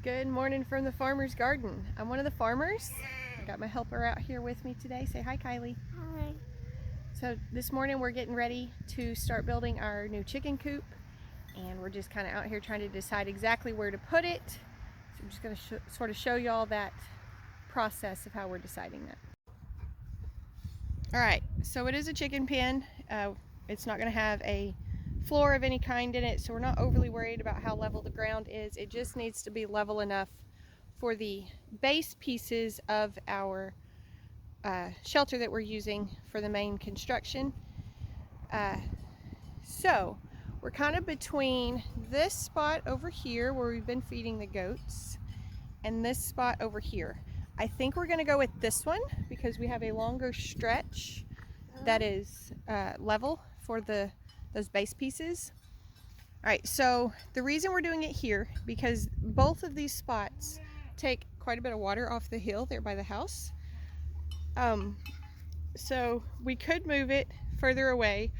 Good morning from the farmer's garden. I'm one of the farmers. I got my helper out here with me today. Say hi, Kylie. Hi. So this morning we're getting ready to start building our new chicken coop, and we're just kind of out here trying to decide exactly where to put it. So I'm just going to sort of show you all that process of how we're deciding that. All right, so it is a chicken pen. It's not going to have a floor of any kind in it, so we're not overly worried about how level the ground is. It just needs to be level enough for the base pieces of our shelter that we're using for the main construction. So we're kind of between this spot over here where we've been feeding the goats and this spot over here. I think we're going to go with this one because we have a longer stretch that is level for those base pieces. All right, so the reason we're doing it here, because both of these spots take quite a bit of water off the hill there by the house. So we could move it further away.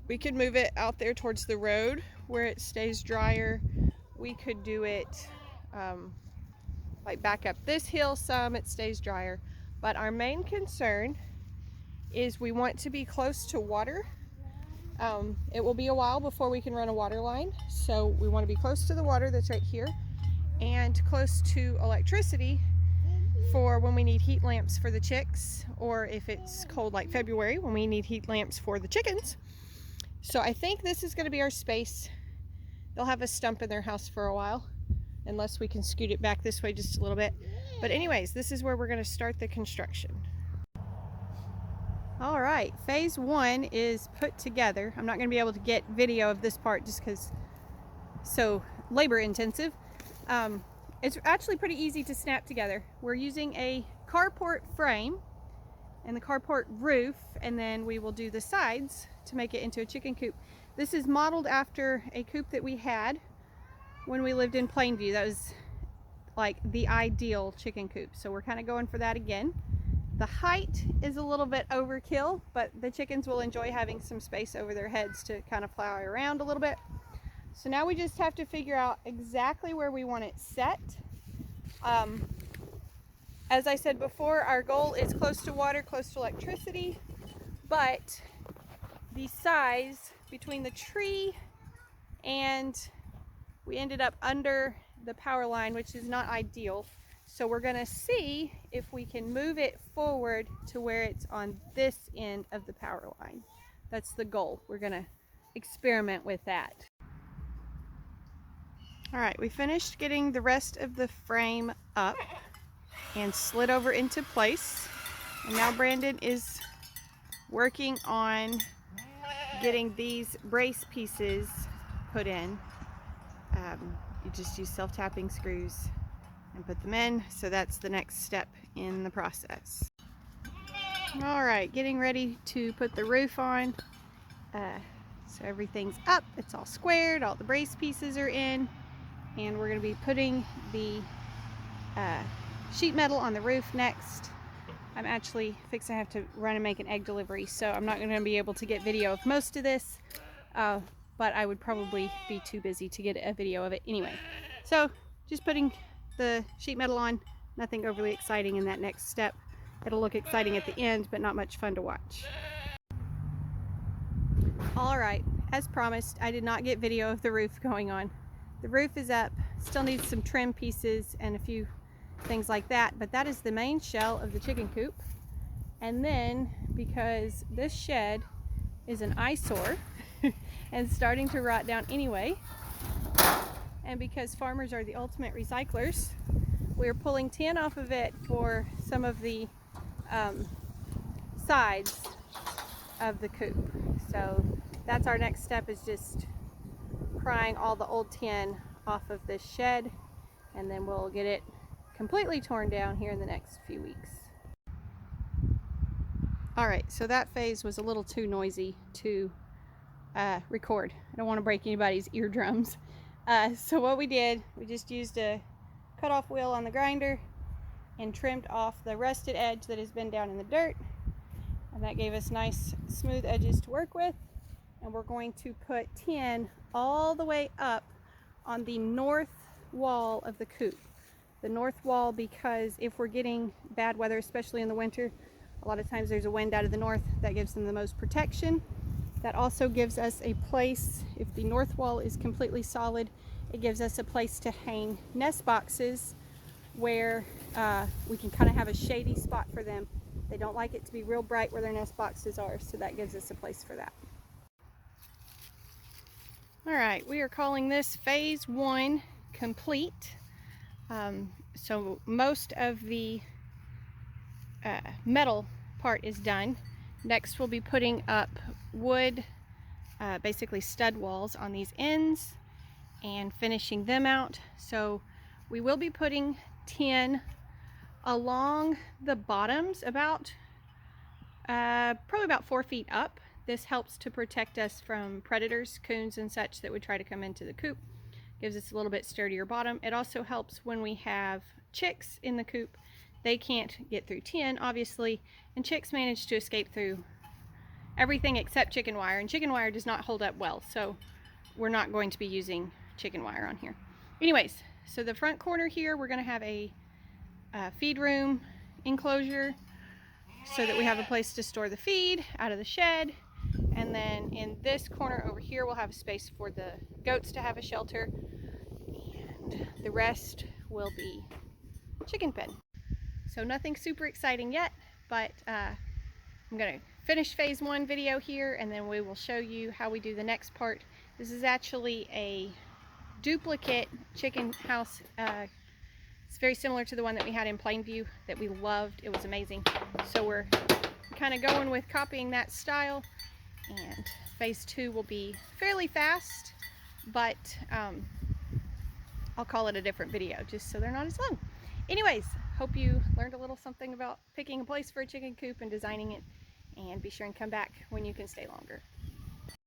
We could move it out there towards the road where it stays drier. We could do it like back up this hill some, it stays drier. But our main concern is we want to be close to water. It will be a while before we can run a water line, so we want to be close to the water that's right here and close to electricity for when we need heat lamps for the chicks, or if it's cold like February when we need heat lamps for the chickens. So I think this is going to be our space. They'll have a stump in their house for a while unless we can scoot it back this way just a little bit. But anyways, this is where we're going to start the construction. All right, phase one is put together. I'm not going to be able to get video of this part just because it's so labor intensive. It's actually pretty easy to snap together. We're using a carport frame and the carport roof, and then we will do the sides to make it into a chicken coop. This is modeled after a coop that we had when we lived in Plainview. That was like the ideal chicken coop. So we're kind of going for that again. The height is a little bit overkill, but the chickens will enjoy having some space over their heads to kind of fly around a little bit. So now we just have to figure out exactly where we want it set. As I said before, our goal is close to water, close to electricity, but the size between the tree and we ended up under the power line, which is not ideal. So we're going to see if we can move it forward to where it's on this end of the power line. That's the goal. We're going to experiment with that. All right, we finished getting the rest of the frame up and slid over into place. And now Brandon is working on getting these brace pieces put in. You just use self-tapping screws and put them in. So that's the next step in the process. All right, getting ready to put the roof on. So everything's up, it's all squared, all the brace pieces are in, and we're going to be putting the sheet metal on the roof next. I'm actually fixing to have to run and make an egg delivery, so I'm not going to be able to get video of most of this, but I would probably be too busy to get a video of it anyway. So just putting the sheet metal on, nothing overly exciting in that next step. It'll look exciting at the end, but not much fun to watch. All right, as promised, I did not get video of the roof going on. The roof is up, still needs some trim pieces and a few things like that, but that is the main shell of the chicken coop. And then, because this shed is an eyesore and starting to rot down anyway, and because farmers are the ultimate recyclers, we're pulling tin off of it for some of the sides of the coop. So that's our next step, is just prying all the old tin off of this shed, and then we'll get it completely torn down here in the next few weeks. All right, so that phase was a little too noisy to record. I don't want to break anybody's eardrums. So what we did, we just used a cut-off wheel on the grinder and trimmed off the rusted edge that has been down in the dirt, and that gave us nice smooth edges to work with. And we're going to put tin all the way up on the north wall of the coop. The north wall, because if we're getting bad weather, especially in the winter, a lot of times there's a wind out of the north that gives them the most protection. That also gives us a place, if the north wall is completely solid, it gives us a place to hang nest boxes where we can kind of have a shady spot for them. They don't like it to be real bright where their nest boxes are, so that gives us a place for that. All right, we are calling this phase 1 complete. So most of the metal part is done. Next we'll be putting up wood, basically stud walls on these ends and finishing them out. So we will be putting tin along the bottoms about probably about 4 feet up. This helps to protect us from predators, coons and such that would try to come into the coop. Gives us a little bit sturdier bottom. It also helps when we have chicks in the coop. They can't get through tin, obviously, and chicks manage to escape through everything except chicken wire, and chicken wire does not hold up well, so we're not going to be using chicken wire on here. Anyways, so the front corner here, we're going to have a feed room enclosure so that we have a place to store the feed out of the shed. And then in this corner over here, we'll have a space for the goats to have a shelter, and the rest will be chicken pen. So nothing super exciting yet, but I'm going to finish phase 1 video here, and then we will show you how we do the next part. This is actually a duplicate chicken house. It's very similar to the one that we had in Plainview that we loved. It was amazing. So we're kind of going with copying that style, and phase 2 will be fairly fast, but I'll call it a different video just so they're not as long. Anyways, hope you learned a little something about picking a place for a chicken coop and designing it, and be sure and come back when you can stay longer.